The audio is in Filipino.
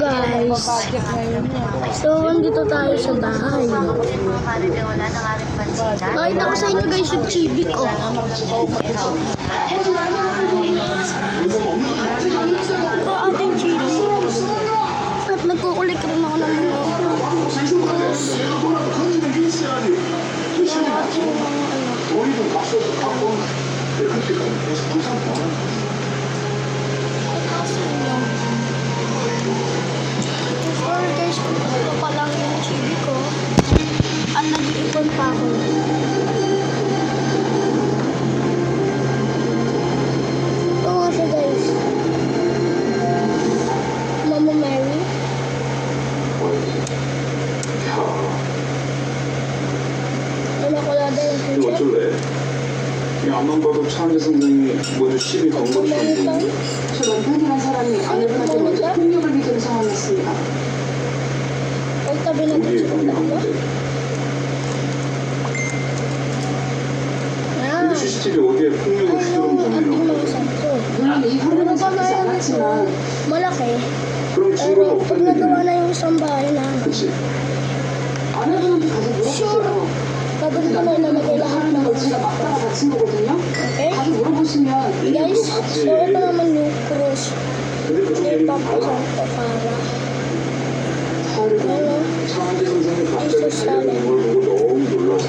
guys. So, andito tayo sa bahay. Pakita ko sa inyo guys yung chibi ko. Ito ating chibi. At nagkukulik rin ako ng mga sorry guys, kung ito pa lang yung chibi ko. At nag-iipon pa ako. Ito nga siya guys. Mama Mary. 이거 어쩔래? 이 앞만 봐도 차은재 선생님이 먼저 시비 건 것처럼 저 남편이란 사람이 아내분한테 먼저 폭력을 비비는 상황이었습니다. Tabi na 우리의 형이 한 문제. 근데 CCTV 어디에 폭력을 시도하는 점이에요? 물론 이 화면은 잡히지 않았지만 malaki. 그럼 증거가 Pag 없다는 nagawa 얘기네. na yung isang bahay na 그치? 아내분한테 가서 물어보세요. gagawin ko na nalagay lahat ng 거 제가 맞다가 다친 거거든요. okay? 가서 물어보시면 Guys, so ito naman yung cross. 근데 그 Hindi 얘기는 pa po 달라. sa para. 다르고 Ano? 차은재 선생님이 갑자기 Jesus, 달려드는 걸 보고 너무 놀라서